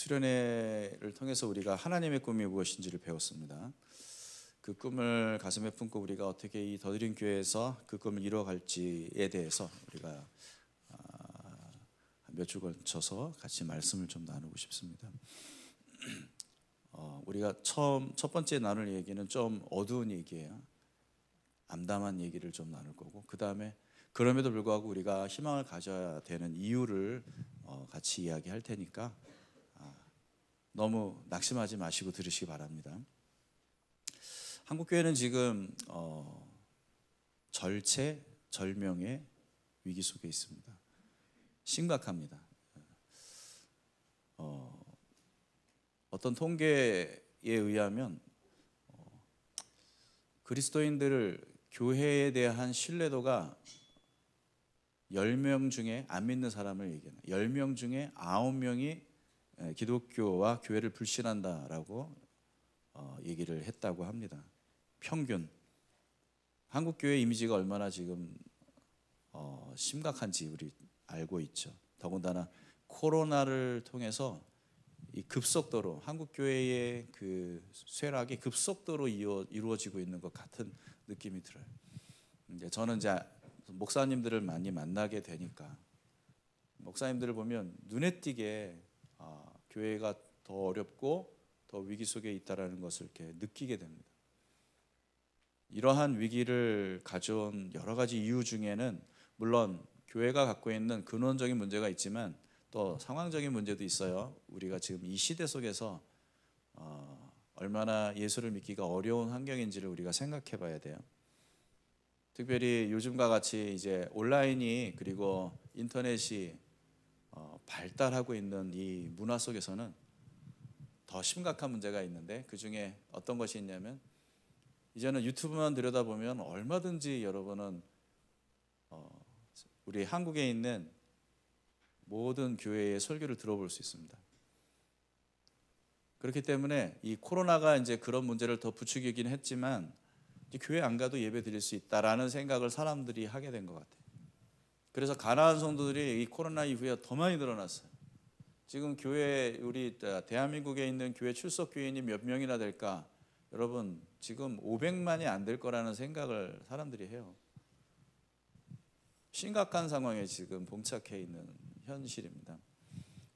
수련회를 통해서 우리가 하나님의 꿈이 무엇인지를 배웠습니다. 그 꿈을 가슴에 품고 우리가 어떻게 이 더드림 교회에서 그 꿈을 이루어갈지에 대해서 우리가 몇 주 걸쳐서 같이 말씀을 좀 나누고 싶습니다. 우리가 첫 번째 나눌 얘기는 좀 어두운 얘기예요. 암담한 얘기를 좀 나눌 거고, 그 다음에 그럼에도 불구하고 우리가 희망을 가져야 되는 이유를 같이 이야기할 테니까 너무 낙심하지 마시고 들으시기 바랍니다. 한국교회는 지금 절체절명의 위기 속에 있습니다. 심각합니다. 어떤 통계에 의하면 그리스도인들 교회에 대한 신뢰도가 10명 중에 안 믿는 사람을 얘기해요. 10명 중에 9명이 기독교와 교회를 불신한다라고 얘기를 했다고 합니다. 평균. 한국 교회 이미지가 얼마나 지금 심각한지 우리 알고 있죠. 더군다나 코로나를 통해서 이 급속도로 한국 교회의 그 쇠락이 급속도로 이루어지고 있는 것 같은 느낌이 들어요. 저는 이제 목사님들을 많이 만나게 되니까 목사님들을 보면 눈에 띄게 교회가 더 어렵고 더 위기 속에 있다라는 것을 이렇게 느끼게 됩니다. 이러한 위기를 가져온 여러 가지 이유 중에는 물론 교회가 갖고 있는 근원적인 문제가 있지만 또 상황적인 문제도 있어요. 우리가 지금 이 시대 속에서 얼마나 예수를 믿기가 어려운 환경인지를 우리가 생각해 봐야 돼요. 특별히 요즘과 같이 이제 온라인이 그리고 인터넷이 발달하고 있는 이 문화 속에서는 더 심각한 문제가 있는데, 그 중에 어떤 것이 있냐면 이제는 유튜브만 들여다보면 얼마든지 여러분은 우리 한국에 있는 모든 교회의 설교를 들어볼 수 있습니다. 그렇기 때문에 이 코로나가 이제 그런 문제를 더 부추기긴 했지만 이제 교회 안 가도 예배 드릴 수 있다라는 생각을 사람들이 하게 된 것 같아요. 그래서 가나안 성도들이 이 코로나 이후에 더 많이 늘어났어요. 지금 교회, 우리 대한민국에 있는 교회 출석 교인이 몇 명이나 될까? 여러분, 지금 500만이 안 될 거라는 생각을 사람들이 해요. 심각한 상황에 지금 봉착해 있는 현실입니다.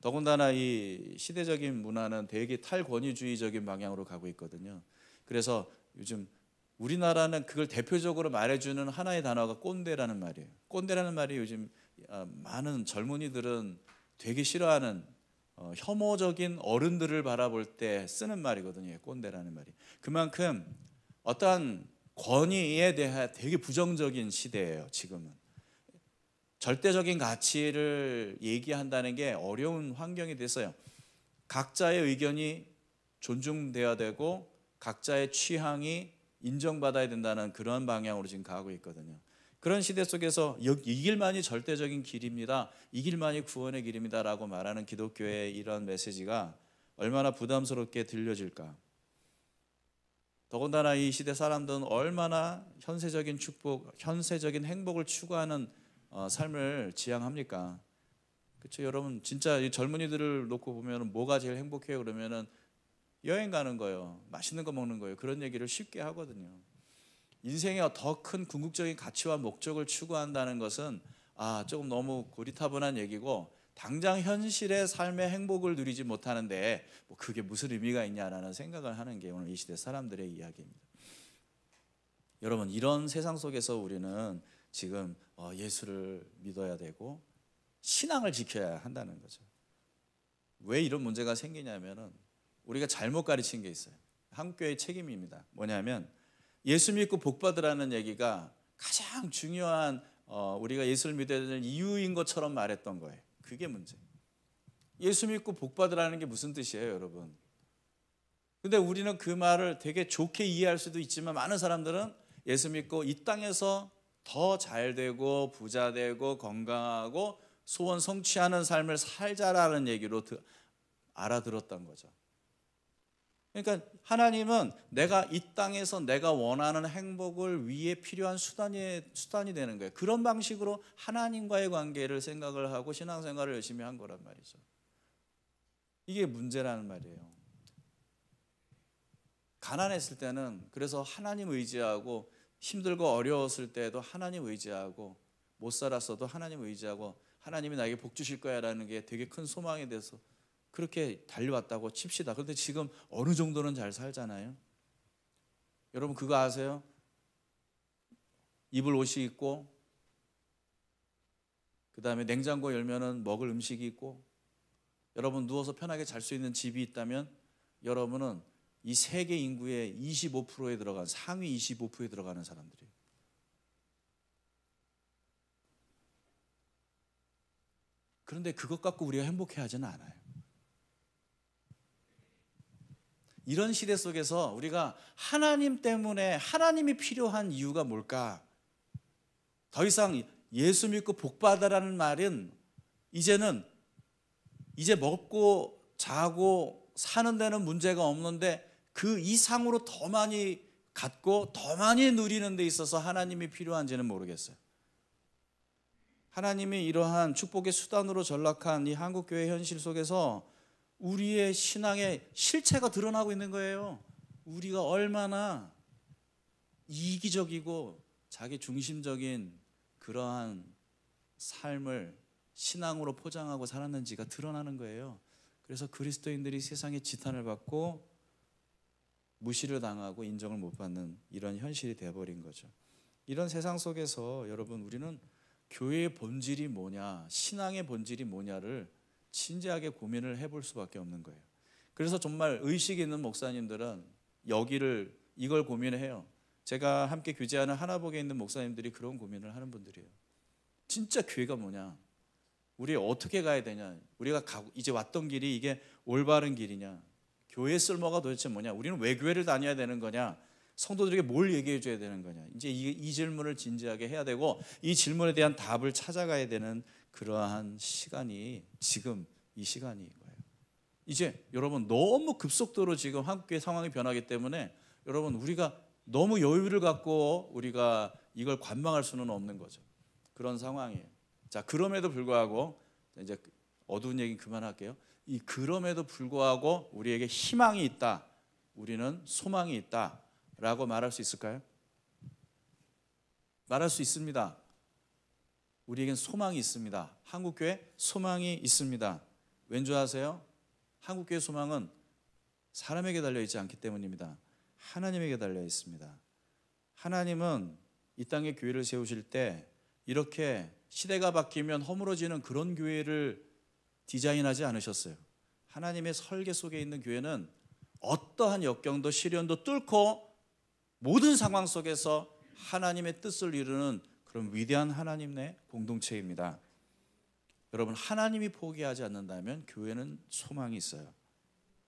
더군다나 이 시대적인 문화는 되게 탈권위주의적인 방향으로 가고 있거든요. 그래서 요즘 우리나라는 그걸 대표적으로 말해주는 하나의 단어가 꼰대라는 말이에요. 꼰대라는 말이 요즘 많은 젊은이들은 되게 싫어하는 혐오적인 어른들을 바라볼 때 쓰는 말이거든요. 꼰대라는 말이. 그만큼 어떠한 권위에 대해 되게 부정적인 시대예요. 지금은. 절대적인 가치를 얘기한다는 게 어려운 환경이 됐어요. 각자의 의견이 존중돼야 되고 각자의 취향이 인정받아야 된다는 그런 방향으로 지금 가고 있거든요. 그런 시대 속에서 이 길만이 절대적인 길입니다, 이 길만이 구원의 길입니다라고 말하는 기독교의 이런 메시지가 얼마나 부담스럽게 들려질까. 더군다나 이 시대 사람들은 얼마나 현세적인 축복, 현세적인 행복을 추구하는 삶을 지향합니까? 그렇죠, 여러분. 진짜 이 젊은이들을 놓고 보면 뭐가 제일 행복해요? 그러면은 여행 가는 거예요, 맛있는 거 먹는 거예요. 그런 얘기를 쉽게 하거든요. 인생에 더 큰 궁극적인 가치와 목적을 추구한다는 것은 조금 너무 고리타분한 얘기고, 당장 현실의 삶의 행복을 누리지 못하는데 뭐 그게 무슨 의미가 있냐라는 생각을 하는 게 오늘 이 시대 사람들의 이야기입니다. 여러분, 이런 세상 속에서 우리는 지금 예수를 믿어야 되고 신앙을 지켜야 한다는 거죠. 왜 이런 문제가 생기냐면은 우리가 잘못 가르친 게 있어요. 한국교회의 책임입니다. 뭐냐면 예수 믿고 복 받으라는 얘기가 가장 중요한 우리가 예수를 믿어야 되는 이유인 것처럼 말했던 거예요. 그게 문제. 예수 믿고 복 받으라는 게 무슨 뜻이에요, 여러분? 근데 우리는 그 말을 되게 좋게 이해할 수도 있지만 많은 사람들은 예수 믿고 이 땅에서 더 잘되고 부자 되고 건강하고 소원 성취하는 삶을 살자라는 얘기로 알아들었던 거죠. 그러니까 하나님은 내가 이 땅에서 내가 원하는 행복을 위해 필요한 수단이 되는 거예요. 그런 방식으로 하나님과의 관계를 생각을 하고 신앙생활을 열심히 한 거란 말이죠. 이게 문제라는 말이에요. 가난했을 때는 그래서 하나님 의지하고, 힘들고 어려웠을 때도 하나님 의지하고, 못 살았어도 하나님 의지하고, 하나님이 나에게 복 주실 거야 라는 게 되게 큰 소망이 돼서 그렇게 달려왔다고 칩시다. 그런데 지금 어느 정도는 잘 살잖아요. 여러분 그거 아세요? 입을 옷이 있고, 그 다음에 냉장고 열면은 먹을 음식이 있고, 여러분 누워서 편하게 잘 수 있는 집이 있다면 여러분은 이 세계 인구의 25%에 들어간, 상위 25%에 들어가는 사람들이에요. 그런데 그것 갖고 우리가 행복해하지는 않아요. 이런 시대 속에서 우리가 하나님 때문에, 하나님이 필요한 이유가 뭘까? 더 이상 예수 믿고 복 받으라는 말은 이제 먹고 자고 사는 데는 문제가 없는데 그 이상으로 더 많이 갖고 더 많이 누리는 데 있어서 하나님이 필요한지는 모르겠어요. 하나님이 이러한 축복의 수단으로 전락한 이 한국교회 현실 속에서 우리의 신앙의 실체가 드러나고 있는 거예요. 우리가 얼마나 이기적이고 자기 중심적인 그러한 삶을 신앙으로 포장하고 살았는지가 드러나는 거예요. 그래서 그리스도인들이 세상의 지탄을 받고 무시를 당하고 인정을 못 받는 이런 현실이 되어버린 거죠. 이런 세상 속에서 여러분, 우리는 교회의 본질이 뭐냐, 신앙의 본질이 뭐냐를 진지하게 고민을 해볼 수밖에 없는 거예요. 그래서 정말 의식 있는 목사님들은 이걸 고민을 해요. 제가 함께 교제하는 하나복에 있는 목사님들이 그런 고민을 하는 분들이에요. 진짜 교회가 뭐냐, 우리 어떻게 가야 되냐, 우리가 이제 왔던 길이 이게 올바른 길이냐, 교회 쓸모가 도대체 뭐냐, 우리는 왜 교회를 다녀야 되는 거냐, 성도들에게 뭘 얘기해 줘야 되는 거냐, 이제 이 질문을 진지하게 해야 되고, 이 질문에 대한 답을 찾아가야 되는 그러한 시간이 지금 이 시간인 거예요. 이제 여러분 너무 급속도로 지금 한국교회 상황이 변하기 때문에 여러분 우리가 너무 여유를 갖고 우리가 이걸 관망할 수는 없는 거죠. 그런 상황이에요. 자, 그럼에도 불구하고, 이제 어두운 얘기 그만할게요. 그럼에도 불구하고 우리에게 희망이 있다, 우리는 소망이 있다 라고 말할 수 있을까요? 말할 수 있습니다. 우리에겐 소망이 있습니다. 한국교회 소망이 있습니다. 왠지 아세요? 한국교회 소망은 사람에게 달려있지 않기 때문입니다. 하나님에게 달려 있습니다. 하나님은 이 땅에 교회를 세우실 때 이렇게 시대가 바뀌면 허물어지는 그런 교회를 디자인하지 않으셨어요. 하나님의 설계 속에 있는 교회는 어떠한 역경도 시련도 뚫고 모든 상황 속에서 하나님의 뜻을 이루는 그런 위대한 하나님의 공동체입니다. 여러분, 하나님이 포기하지 않는다면 교회는 소망이 있어요.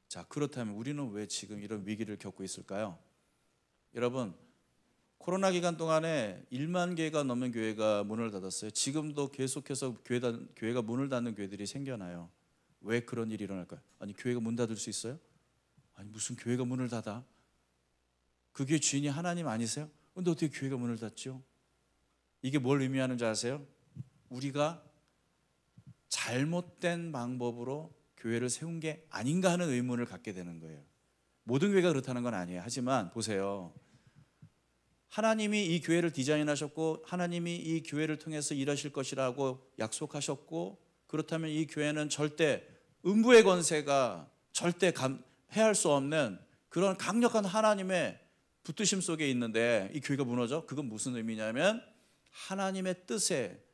자, 그렇다면 우리는 왜 지금 이런 위기를 겪고 있을까요? 여러분, 코로나 기간 동안에 1만 개가 넘는 교회가 문을 닫았어요. 지금도 계속해서 교회가 문을 닫는 교회들이 생겨나요. 왜 그런 일이 일어날까요? 아니, 교회가 문 닫을 수 있어요? 아니, 무슨 교회가 문을 닫아? 그 교회 주인이 하나님 아니세요? 근데 어떻게 교회가 문을 닫죠? 이게 뭘 의미하는지 아세요? 우리가 잘못된 방법으로 교회를 세운 게 아닌가 하는 의문을 갖게 되는 거예요. 모든 교회가 그렇다는 건 아니에요. 하지만 보세요. 하나님이 이 교회를 디자인하셨고 하나님이 이 교회를 통해서 일하실 것이라고 약속하셨고, 그렇다면 이 교회는 절대 음부의 권세가 절대 해할 수 없는 그런 강력한 하나님의 붙드심 속에 있는데 이 교회가 무너져? 그건 무슨 의미냐면 하나님의 뜻에,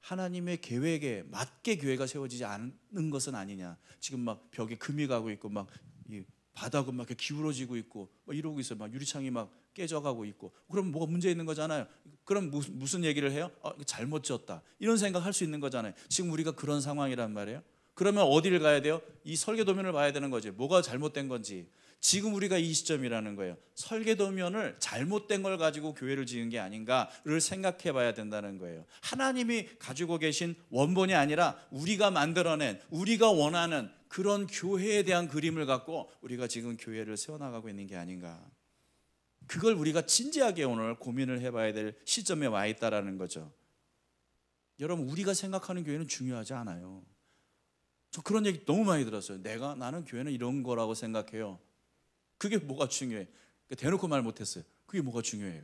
하나님의 계획에 맞게 교회가 세워지지 않는 것은 아니냐. 지금 막 벽에 금이 가고 있고 막 이 바닥은 막 이렇게 기울어지고 있고 막 이러고 있어요. 막 유리창이 막 깨져가고 있고. 그럼 뭐가 문제 있는 거잖아요. 그럼 무슨 얘기를 해요? 잘못 지었다, 이런 생각할 수 있는 거잖아요. 지금 우리가 그런 상황이란 말이에요. 그러면 어디를 가야 돼요? 이 설계도면을 봐야 되는 거지. 뭐가 잘못된 건지. 지금 우리가 이 시점이라는 거예요. 설계도면을 잘못된 걸 가지고 교회를 지은 게 아닌가를 생각해 봐야 된다는 거예요. 하나님이 가지고 계신 원본이 아니라 우리가 만들어낸, 우리가 원하는 그런 교회에 대한 그림을 갖고 우리가 지금 교회를 세워나가고 있는 게 아닌가. 그걸 우리가 진지하게 오늘 고민을 해봐야 될 시점에 와 있다라는 거죠. 여러분, 우리가 생각하는 교회는 중요하지 않아요. 저 그런 얘기 너무 많이 들었어요. 나는 교회는 이런 거라고 생각해요. 그게 뭐가 중요해? 대놓고 말 못했어요. 그게 뭐가 중요해요?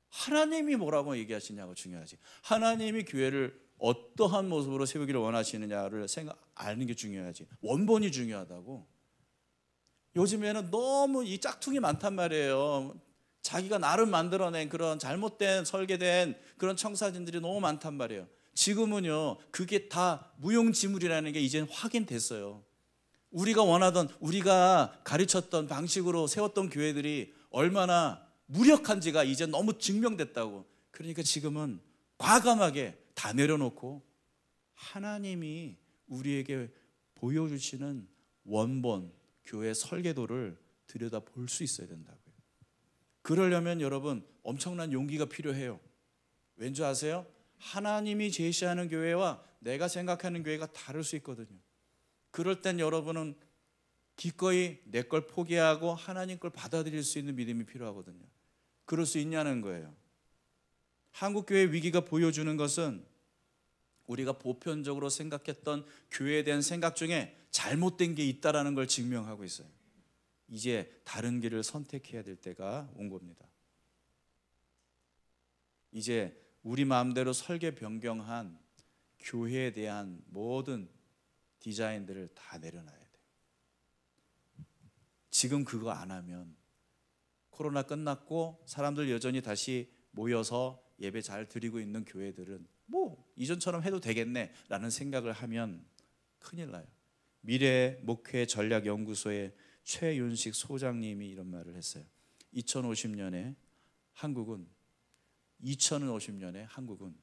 하나님이 뭐라고 얘기하시냐고 중요하지. 하나님이 교회를 어떠한 모습으로 세우기를 원하시느냐를 아는 게 중요하지. 원본이 중요하다고. 요즘에는 너무 이 짝퉁이 많단 말이에요. 자기가 나름 만들어낸 그런 잘못된 설계된 그런 청사진들이 너무 많단 말이에요. 지금은요, 그게 다 무용지물이라는 게 이제는 확인됐어요. 우리가 원하던, 우리가 가르쳤던 방식으로 세웠던 교회들이 얼마나 무력한지가 이제 너무 증명됐다고. 그러니까 지금은 과감하게 다 내려놓고 하나님이 우리에게 보여주시는 원본 교회 설계도를 들여다 볼 수 있어야 된다고요. 그러려면 여러분 엄청난 용기가 필요해요. 왠지 아세요? 하나님이 제시하는 교회와 내가 생각하는 교회가 다를 수 있거든요. 그럴 땐 여러분은 기꺼이 내 걸 포기하고 하나님 걸 받아들일 수 있는 믿음이 필요하거든요. 그럴 수 있냐는 거예요. 한국교회 위기가 보여주는 것은 우리가 보편적으로 생각했던 교회에 대한 생각 중에 잘못된 게 있다는 걸 증명하고 있어요. 이제 다른 길을 선택해야 될 때가 온 겁니다. 이제 우리 마음대로 설계 변경한 교회에 대한 모든 디자인들을 다 내려놔야 돼요. 지금 그거 안 하면 코로나 끝났고 사람들 여전히 다시 모여서 예배 잘 드리고 있는 교회들은 뭐 이전처럼 해도 되겠네 라는 생각을 하면 큰일 나요. 미래 목회 전략 연구소의 최윤식 소장님이 이런 말을 했어요. 2050년에 한국은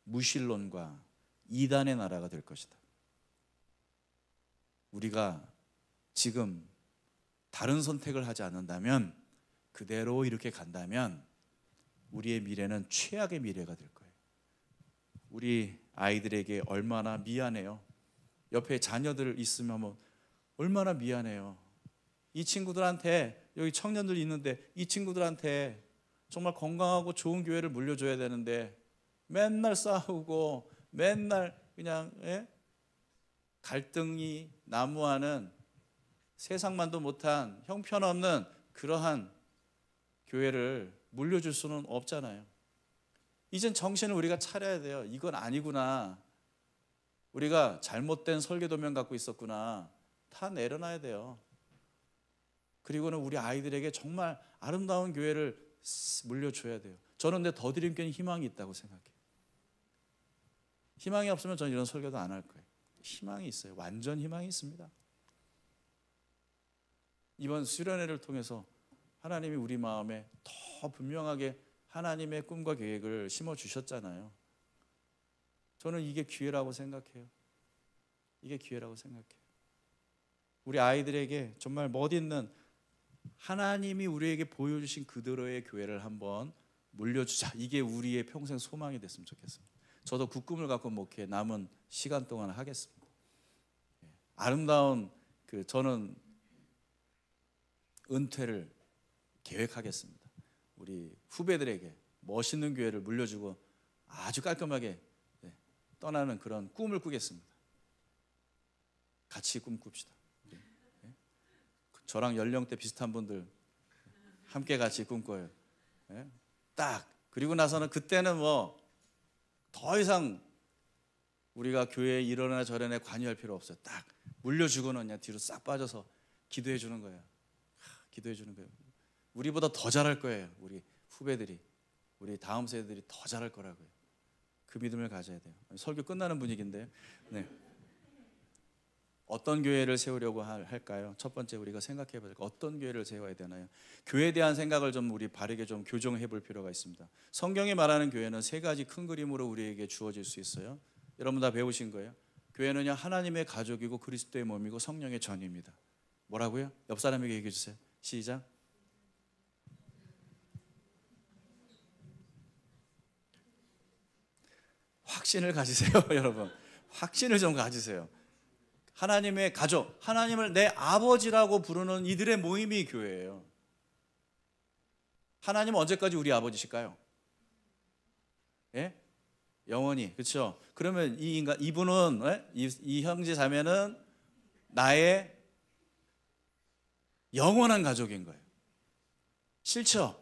무신론과 이단의 나라가 될 것이다. 우리가 지금 다른 선택을 하지 않는다면, 그대로 이렇게 간다면 우리의 미래는 최악의 미래가 될 거예요. 우리 아이들에게 얼마나 미안해요. 옆에 자녀들 있으면 뭐 얼마나 미안해요. 이 친구들한테, 여기 청년들 있는데 이 친구들한테 정말 건강하고 좋은 교회를 물려줘야 되는데 맨날 싸우고 맨날 그냥 갈등이 난무하는 세상만도 못한 형편없는 그러한 교회를 물려줄 수는 없잖아요. 이젠 정신을 우리가 차려야 돼요. 이건 아니구나. 우리가 잘못된 설계도면 갖고 있었구나. 다 내려놔야 돼요. 그리고는 우리 아이들에게 정말 아름다운 교회를 물려줘야 돼요. 저는 근데 더 드림교회는 희망이 있다고 생각해요. 희망이 없으면 저는 이런 설교도 안 할 거예요. 희망이 있어요. 완전 희망이 있습니다. 이번 수련회를 통해서 하나님이 우리 마음에 더 분명하게 하나님의 꿈과 계획을 심어주셨잖아요. 저는 이게 기회라고 생각해요. 이게 기회라고 생각해요. 우리 아이들에게 정말 멋있는 하나님이 우리에게 보여주신 그대로의 교회를 한번 물려주자. 이게 우리의 평생 소망이 됐으면 좋겠습니다. 저도 그 꿈을 갖고 목회 남은 시간 동안 하겠습니다. 아름다운 저는 은퇴를 계획하겠습니다. 우리 후배들에게 멋있는 교회를 물려주고 아주 깔끔하게 떠나는 그런 꿈을 꾸겠습니다. 같이 꿈꿉시다. 저랑 연령대 비슷한 분들 함께 같이 꿈꿔요. 딱 그리고 나서는 그때는 뭐 더 이상 우리가 교회에 이러나 저러나 관여할 필요 없어요. 딱 물려주고는 그냥 뒤로 싹 빠져서 기도해 주는 거예요. 기도해 주는 거예요. 우리보다 더 잘할 거예요. 우리 후배들이, 우리 다음 세대들이 더 잘할 거라고요. 그 믿음을 가져야 돼요. 설교 끝나는 분위기인데, 네. 어떤 교회를 세우려고 할까요? 첫 번째 우리가 생각해 볼 거, 어떤 교회를 세워야 되나요? 교회에 대한 생각을 좀 우리 바르게 좀 교정해 볼 필요가 있습니다. 성경이 말하는 교회는 세 가지 큰 그림으로 우리에게 주어질 수 있어요. 여러분 다 배우신 거예요? 교회는요, 하나님의 가족이고 그리스도의 몸이고 성령의 전입니다. 뭐라고요? 옆 사람에게 얘기해 주세요. 시작. 확신을 가지세요. 여러분, 확신을 좀 가지세요. 하나님의 가족, 하나님을 내 아버지라고 부르는 이들의 모임이 교회예요. 하나님은 언제까지 우리 아버지실까요? 예? 영원히. 그렇죠? 그러면 이 인간, 이분은 이 형제 자매는 나의 영원한 가족인 거예요. 싫죠?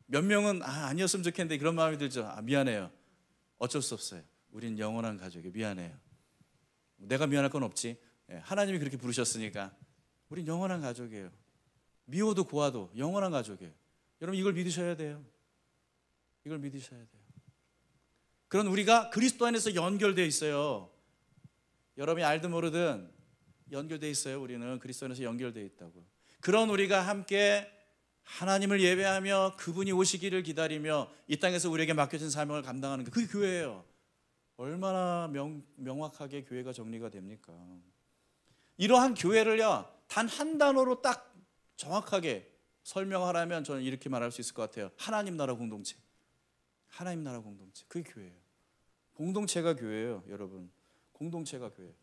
몇 명은 아니었으면 좋겠는데 그런 마음이 들죠. 미안해요. 어쩔 수 없어요. 우린 영원한 가족이에요. 미안해요. 내가 미안할 건 없지. 하나님이 그렇게 부르셨으니까 우린 영원한 가족이에요. 미워도 고와도 영원한 가족이에요. 여러분 이걸 믿으셔야 돼요. 이걸 믿으셔야 돼요. 그런 우리가 그리스도 안에서 연결되어 있어요. 여러분이 알든 모르든 연결되어 있어요. 우리는 그리스도 안에서 연결되어 있다고요. 그런 우리가 함께 하나님을 예배하며 그분이 오시기를 기다리며 이 땅에서 우리에게 맡겨진 사명을 감당하는 게 그게 교회예요. 얼마나 명확하게 교회가 정리가 됩니까? 이러한 교회를요, 단 한 단어로 딱 정확하게 설명하라면 저는 이렇게 말할 수 있을 것 같아요. 하나님 나라 공동체. 하나님 나라 공동체. 그게 교회예요. 공동체가 교회예요, 여러분. 공동체가 교회예요.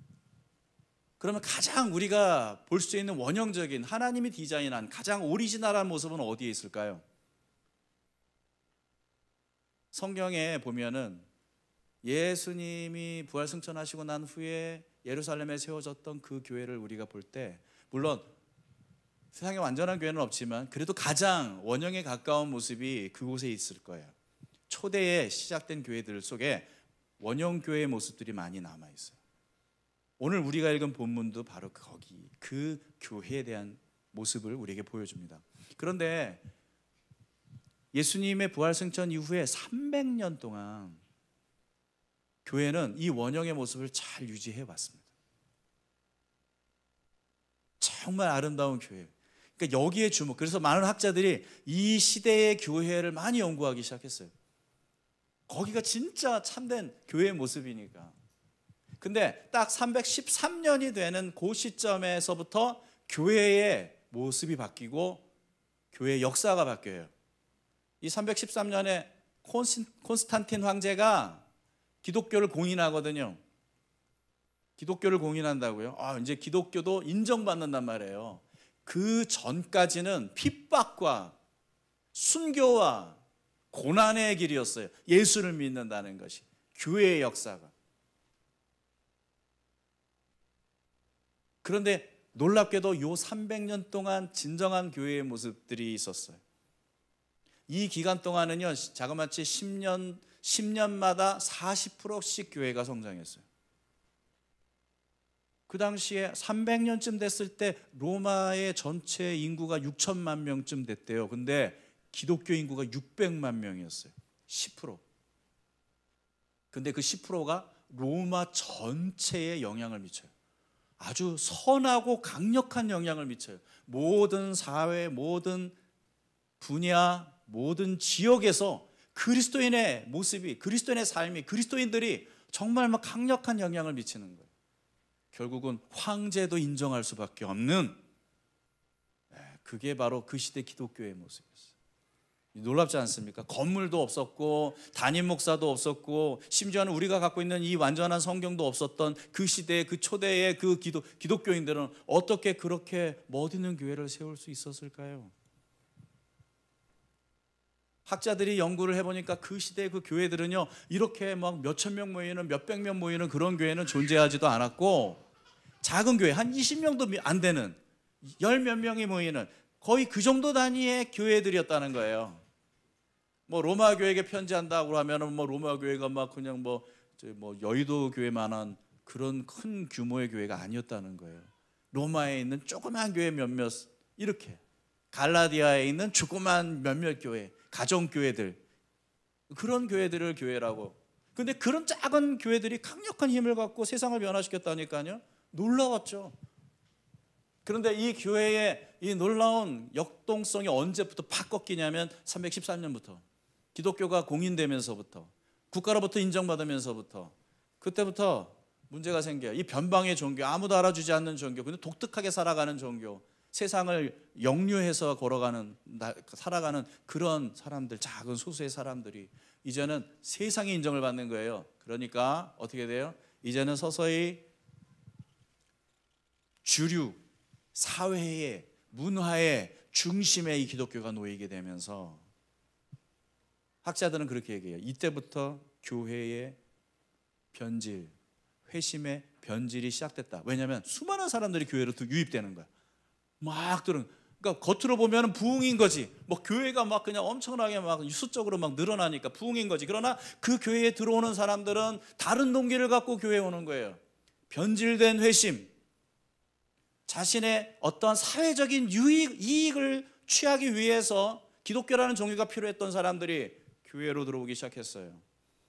그러면 가장 우리가 볼 수 있는 원형적인 하나님이 디자인한 가장 오리지널한 모습은 어디에 있을까요? 성경에 보면은 예수님이 부활승천하시고 난 후에 예루살렘에 세워졌던 그 교회를 우리가 볼 때, 물론 세상에 완전한 교회는 없지만 그래도 가장 원형에 가까운 모습이 그곳에 있을 거예요. 초대에 시작된 교회들 속에 원형 교회의 모습들이 많이 남아 있어요. 오늘 우리가 읽은 본문도 바로 거기 그 교회에 대한 모습을 우리에게 보여줍니다. 그런데 예수님의 부활승천 이후에 300년 동안 교회는 이 원형의 모습을 잘 유지해 왔습니다. 정말 아름다운 교회. 그러니까 여기에 주목. 그래서 많은 학자들이 이 시대의 교회를 많이 연구하기 시작했어요. 거기가 진짜 참된 교회의 모습이니까. 근데 딱 313년이 되는 그 시점에서부터 교회의 모습이 바뀌고 교회의 역사가 바뀌어요. 이 313년에 콘스탄틴 황제가 기독교를 공인하거든요. 기독교를 공인한다고요? 이제 기독교도 인정받는단 말이에요. 그 전까지는 핍박과 순교와 고난의 길이었어요. 예수를 믿는다는 것이 교회의 역사가. 그런데 놀랍게도 요 300년 동안 진정한 교회의 모습들이 있었어요. 이 기간 동안은요, 자그마치 10년마다 40%씩 교회가 성장했어요. 그 당시에 300년쯤 됐을 때 로마의 전체 인구가 6천만 명쯤 됐대요. 근데 기독교 인구가 600만 명이었어요. 10%. 근데 그 10%가 로마 전체에 영향을 미쳐요. 아주 선하고 강력한 영향을 미쳐요. 모든 사회, 모든 분야, 모든 지역에서 그리스도인의 모습이, 그리스도인의 삶이, 그리스도인들이 정말 막 강력한 영향을 미치는 거예요. 결국은 황제도 인정할 수밖에 없는, 그게 바로 그 시대 기독교의 모습이었어요. 놀랍지 않습니까? 건물도 없었고 담임 목사도 없었고 심지어는 우리가 갖고 있는 이 완전한 성경도 없었던 그 시대의 그 초대의 그 기독교인들은 어떻게 그렇게 멋있는 교회를 세울 수 있었을까요? 학자들이 연구를 해보니까 그 시대의 그 교회들은요, 이렇게 막 몇천 명 모이는, 몇백 명 모이는 그런 교회는 존재하지도 않았고, 작은 교회 한 20명도 안 되는, 열 몇 명이 모이는 거의 그 정도 단위의 교회들이었다는 거예요. 뭐 로마 교회에게 편지한다고 하면은 뭐 로마 교회가 막 그냥 뭐 여의도 교회만한 그런 큰 규모의 교회가 아니었다는 거예요. 로마에 있는 조그만 교회 몇몇, 이렇게 갈라디아에 있는 조그만 몇몇 교회, 가정 교회들, 그런 교회들을 교회라고. 근데 그런 작은 교회들이 강력한 힘을 갖고 세상을 변화시켰다니까요. 놀라웠죠. 그런데 이 교회의 이 놀라운 역동성이 언제부터 팍 꺾이냐면 313년부터 기독교가 공인되면서부터, 국가로부터 인정받으면서부터, 그때부터 문제가 생겨요. 이 변방의 종교, 아무도 알아주지 않는 종교, 근데 독특하게 살아가는 종교, 세상을 역류해서 살아가는 그런 사람들, 작은 소수의 사람들이 이제는 세상의 인정을 받는 거예요. 그러니까 어떻게 돼요? 이제는 서서히 주류, 사회의, 문화의 중심에 이 기독교가 놓이게 되면서 학자들은 그렇게 얘기해요. 이때부터 교회의 변질, 회심의 변질이 시작됐다. 왜냐하면 수많은 사람들이 교회로 유입되는 거야. 막 들은. 그러니까 겉으로 보면 부흥인 거지. 뭐 교회가 막 그냥 엄청나게 막 수적으로 막 늘어나니까 부흥인 거지. 그러나 그 교회에 들어오는 사람들은 다른 동기를 갖고 교회에 오는 거예요. 변질된 회심, 자신의 어떤 사회적인 이익을 취하기 위해서 기독교라는 종교가 필요했던 사람들이 교회로 들어오기 시작했어요.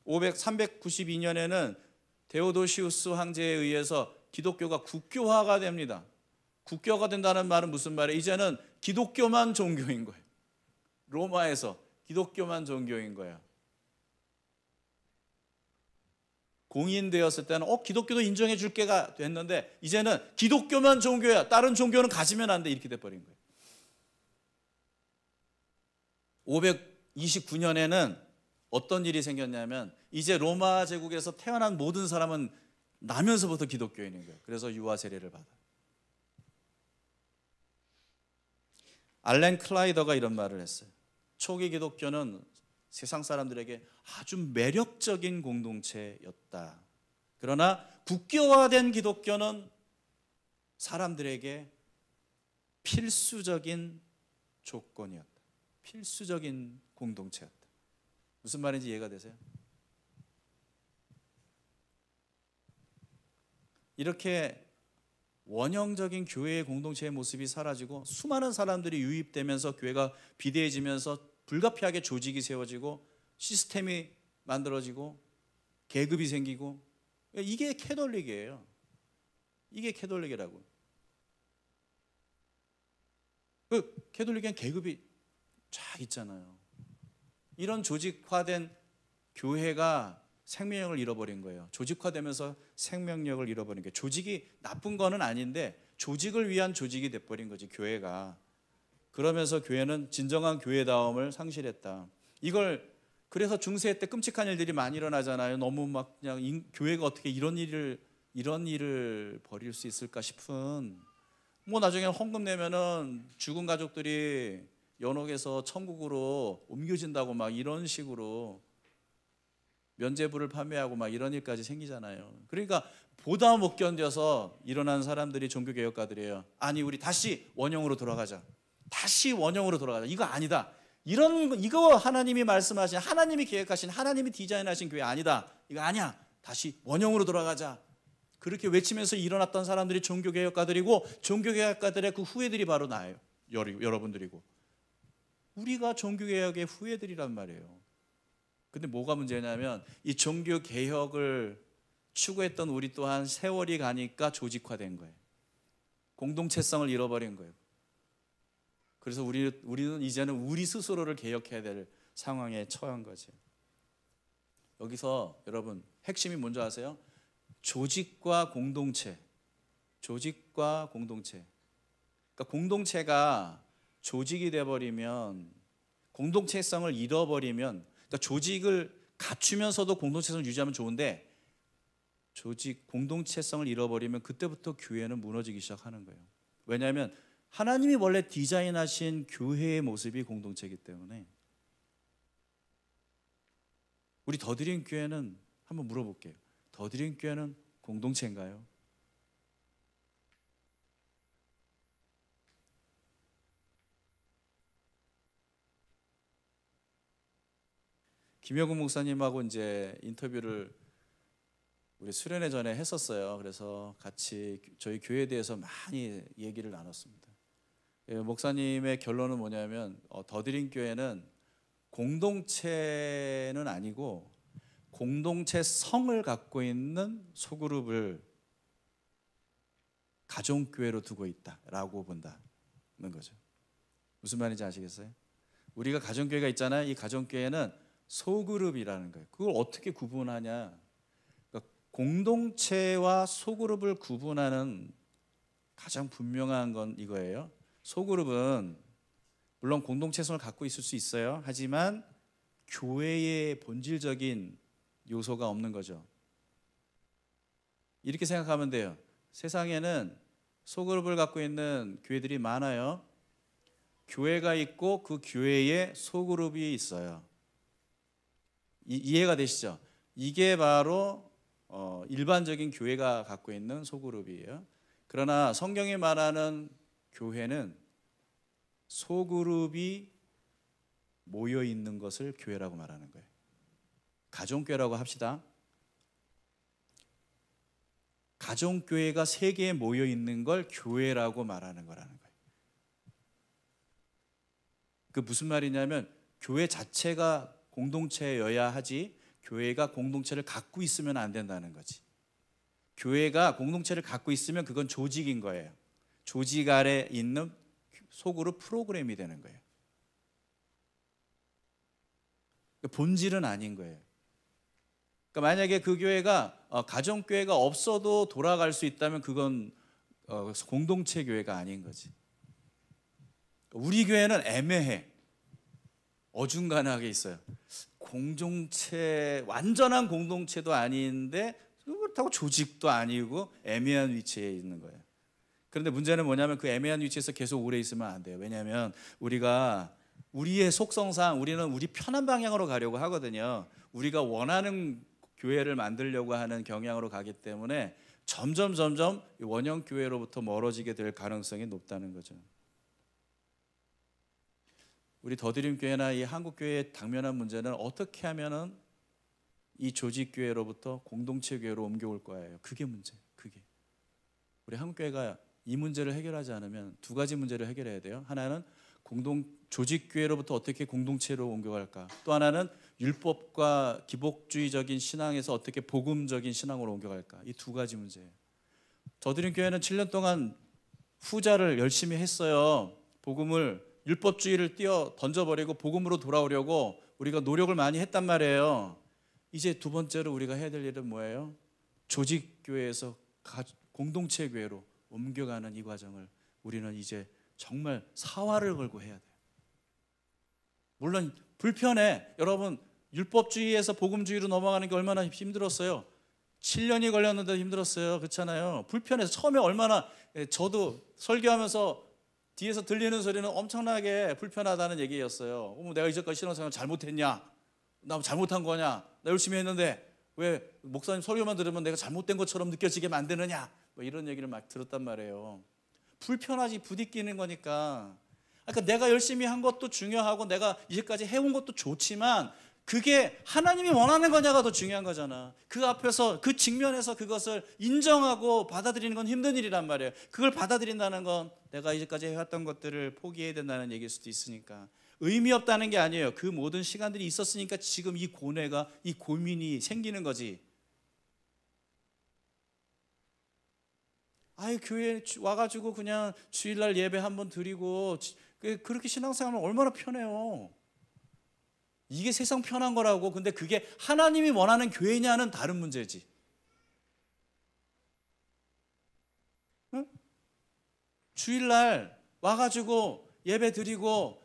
392년에는 데오도시우스 황제에 의해서 기독교가 국교화가 됩니다. 국교화가 된다는 말은 무슨 말이에요? 이제는 기독교만 종교인 거예요. 로마에서 기독교만 종교인 거예요. 공인되었을 때는 기독교도 인정해 줄 게가 됐는데 이제는 기독교만 종교야. 다른 종교는 가지면 안 돼. 이렇게 돼버린 거예요. 529년에는 어떤 일이 생겼냐면 이제 로마 제국에서 태어난 모든 사람은 나면서부터 기독교인인 거예요. 그래서 유아 세례를 받아. 알렌 클라이더가 이런 말을 했어요. 초기 기독교는 세상 사람들에게 아주 매력적인 공동체였다. 그러나 국교화된 기독교는 사람들에게 필수적인 조건이었다. 필수적인 공동체였다. 무슨 말인지 이해가 되세요? 이렇게 원형적인 교회의 공동체의 모습이 사라지고 수많은 사람들이 유입되면서 교회가 비대해지면서 불가피하게 조직이 세워지고 시스템이 만들어지고 계급이 생기고 이게 캐톨릭이에요. 이게 캐톨릭이라고. 그 캐톨릭엔 계급이 쫙 있잖아요. 이런 조직화된 교회가 생명력을 잃어버린 거예요. 조직화되면서 생명력을 잃어버린 거예요. 조직이 나쁜 거는 아닌데 조직을 위한 조직이 돼버린 거지 교회가. 그러면서 교회는 진정한 교회다움을 상실했다. 이걸 그래서 중세 때 끔찍한 일들이 많이 일어나잖아요. 너무 막 그냥 교회가 어떻게 이런 일을 벌일 수 있을까 싶은. 뭐 나중에 헌금 내면은 죽은 가족들이 연옥에서 천국으로 옮겨진다고 막 이런 식으로 면죄부를 판매하고 막 이런 일까지 생기잖아요. 그러니까 보다 못 견뎌서 일어난 사람들이 종교개혁가들이에요. 아니 우리 다시 원형으로 돌아가자. 다시 원형으로 돌아가자. 이거 아니다. 이거 하나님이 말씀하신, 하나님이 계획하신, 하나님이 디자인하신 교회 아니다. 이거 아니야. 다시 원형으로 돌아가자. 그렇게 외치면서 일어났던 사람들이 종교개혁가들이고 종교개혁가들의 그 후예들이 바로 나예요. 여러분들이고. 우리가 종교개혁의 후예들이란 말이에요. 근데 뭐가 문제냐면 이 종교개혁을 추구했던 우리 또한 세월이 가니까 조직화된 거예요. 공동체성을 잃어버린 거예요. 그래서 우리는 이제는 우리 스스로를 개혁해야 될 상황에 처한 거죠. 여기서 여러분 핵심이 뭔지 아세요? 조직과 공동체. 조직과 공동체. 그러니까 공동체가 조직이 돼버리면, 공동체성을 잃어버리면, 그러니까 조직을 갖추면서도 공동체성을 유지하면 좋은데 공동체성을 잃어버리면 그때부터 교회는 무너지기 시작하는 거예요. 왜냐하면 하나님이 원래 디자인하신 교회의 모습이 공동체이기 때문에. 우리 더드림 교회는 한번 물어볼게요. 더드림 교회는 공동체인가요? 김영국 목사님하고 이제 인터뷰를 우리 수련회 전에 했었어요. 그래서 같이 저희 교회에 대해서 많이 얘기를 나눴습니다. 목사님의 결론은 뭐냐면 더드림 교회는 공동체는 아니고 공동체성을 갖고 있는 소그룹을 가정교회로 두고 있다라고 본다는 거죠. 무슨 말인지 아시겠어요? 우리가 가정교회가 있잖아요. 이 가정교회는 소그룹이라는 거예요. 그걸 어떻게 구분하냐? 그러니까 공동체와 소그룹을 구분하는 가장 분명한 건 이거예요. 소그룹은 물론 공동체성을 갖고 있을 수 있어요. 하지만 교회의 본질적인 요소가 없는 거죠. 이렇게 생각하면 돼요. 세상에는 소그룹을 갖고 있는 교회들이 많아요. 교회가 있고 그 교회에 소그룹이 있어요. 이해가 되시죠? 이게 바로 일반적인 교회가 갖고 있는 소그룹이에요. 그러나 성경이 말하는 교회는 소그룹이 모여 있는 것을 교회라고 말하는 거예요. 가정교회라고 합시다. 가정교회가 세 개에 모여 있는 걸 교회라고 말하는 거라는 거예요. 그 무슨 말이냐면 교회 자체가 공동체여야 하지 교회가 공동체를 갖고 있으면 안 된다는 거지. 교회가 공동체를 갖고 있으면 그건 조직인 거예요. 조직 아래 있는 소그룹 프로그램이 되는 거예요. 본질은 아닌 거예요. 그러니까 만약에 그 교회가 가정교회가 없어도 돌아갈 수 있다면 그건 공동체 교회가 아닌 거지. 우리 교회는 애매해. 어중간하게 있어요. 공동체, 완전한 공동체도 아닌데 그렇다고 조직도 아니고 애매한 위치에 있는 거예요. 그런데 문제는 뭐냐면 그 애매한 위치에서 계속 오래 있으면 안 돼요. 왜냐하면 우리가 우리의 속성상 우리는 우리 편한 방향으로 가려고 하거든요. 우리가 원하는 교회를 만들려고 하는 경향으로 가기 때문에 점점 원형 교회로부터 멀어지게 될 가능성이 높다는 거죠. 우리 더드림 교회나 이 한국 교회의 당면한 문제는 어떻게 하면은 이 조직 교회로부터 공동체 교회로 옮겨올 거예요. 그게 문제예요. 그게 우리 한국 교회가 이 문제를 해결하지 않으면 두 가지 문제를 해결해야 돼요. 하나는 조직 교회로부터 어떻게 공동체로 옮겨갈까? 또 하나는 율법과 기복주의적인 신앙에서 어떻게 복음적인 신앙으로 옮겨갈까? 이 두 가지 문제예요. 더드림 교회는 7년 동안 후자를 열심히 했어요. 복음을 율법주의를 던져버리고 복음으로 돌아오려고 우리가 노력을 많이 했단 말이에요. 이제 두 번째로 우리가 해야 될 일은 뭐예요? 조직교회에서 공동체 교회로 옮겨가는 이 과정을 우리는 이제 정말 사활을 걸고 해야 돼요. 물론 불편해. 여러분 율법주의에서 복음주의로 넘어가는 게 얼마나 힘들었어요. 7년이 걸렸는데 힘들었어요. 그렇잖아요. 불편해서 처음에 얼마나 저도 설교하면서 뒤에서 들리는 소리는 엄청나게 불편하다는 얘기였어요. 내가 이제까지 신앙생활 잘못했냐? 나 잘못한 거냐? 나 열심히 했는데 왜 목사님 설교만 들으면 내가 잘못된 것처럼 느껴지게 만드느냐? 뭐 이런 얘기를 막 들었단 말이에요. 불편하지, 부딪히는 거니까. 그러니까 내가 열심히 한 것도 중요하고 내가 이제까지 해온 것도 좋지만 그게 하나님이 원하는 거냐가 더 중요한 거잖아. 그 앞에서 그 직면에서 그것을 인정하고 받아들이는 건 힘든 일이란 말이에요. 그걸 받아들인다는 건 내가 이제까지 해왔던 것들을 포기해야 된다는 얘기일 수도 있으니까 의미 없다는 게 아니에요. 그 모든 시간들이 있었으니까 지금 이 고뇌가, 이 고민이 생기는 거지. 교회에 와가지고 그냥 주일날 예배 한번 드리고 그렇게 신앙생활하면 얼마나 편해요. 이게 세상 편한 거라고. 근데 그게 하나님이 원하는 교회냐는 다른 문제지. 응? 주일날 와가지고 예배 드리고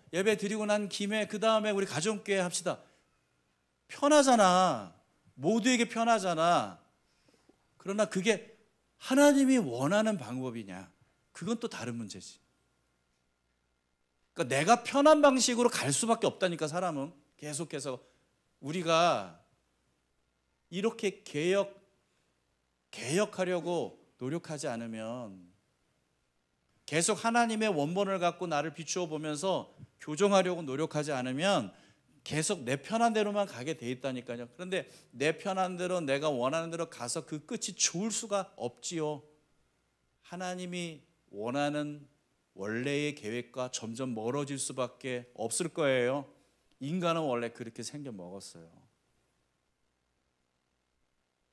난 김에 그 다음에 우리 가정교회 합시다. 편하잖아. 모두에게 편하잖아. 그러나 그게 하나님이 원하는 방법이냐? 그건 또 다른 문제지. 그러니까 내가 편한 방식으로 갈 수밖에 없다니까. 사람은 계속해서 우리가 이렇게 개혁하려고 노력하지 않으면, 계속 하나님의 원본을 갖고 나를 비추어 보면서 교정하려고 노력하지 않으면 계속 내 편한 대로만 가게 돼 있다니까요. 그런데 내 편한 대로, 내가 원하는 대로 가서 그 끝이 좋을 수가 없지요. 하나님이 원하는 원래의 계획과 점점 멀어질 수밖에 없을 거예요. 인간은 원래 그렇게 생겨 먹었어요.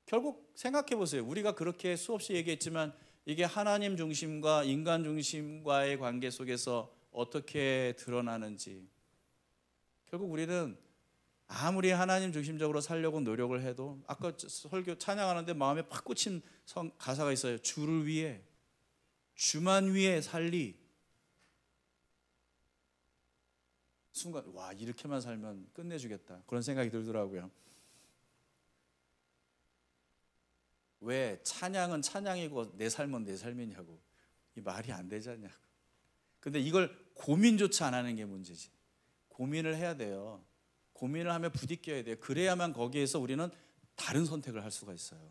결국 생각해 보세요. 우리가 그렇게 수없이 얘기했지만 이게 하나님 중심과 인간 중심과의 관계 속에서 어떻게 드러나는지, 결국 우리는 아무리 하나님 중심적으로 살려고 노력을 해도, 아까 설교 찬양하는데 마음에 팍 꽂힌 가사가 있어요. 주를 위해, 주만 위해 살리. 순간 와, 이렇게만 살면 끝내주겠다, 그런 생각이 들더라고요. 왜 찬양은 찬양이고 내 삶은 내 삶이냐고. 이 말이 안 되지 않냐고. 근데 이걸 고민조차 안 하는 게 문제지. 고민을 해야 돼요. 고민을 하며 부딪혀야 돼요. 그래야만 거기에서 우리는 다른 선택을 할 수가 있어요.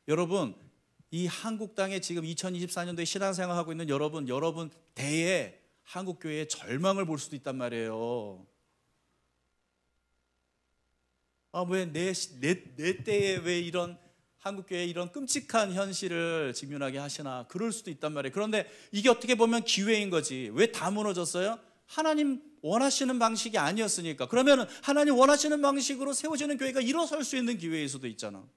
여러분, 이 한국 땅에 지금 2024년도에 신앙생활하고 있는 여러분 대에 한국 교회의 절망을 볼 수도 있단 말이에요. 왜 내 때에 왜 이런 한국 교회에 이런 끔찍한 현실을 직면하게 하시나, 그럴 수도 있단 말이에요. 그런데 이게 어떻게 보면 기회인 거지. 왜 다 무너졌어요? 하나님 원하시는 방식이 아니었으니까. 그러면 하나님 원하시는 방식으로 세워지는 교회가 일어설 수 있는 기회일 수도 있잖아.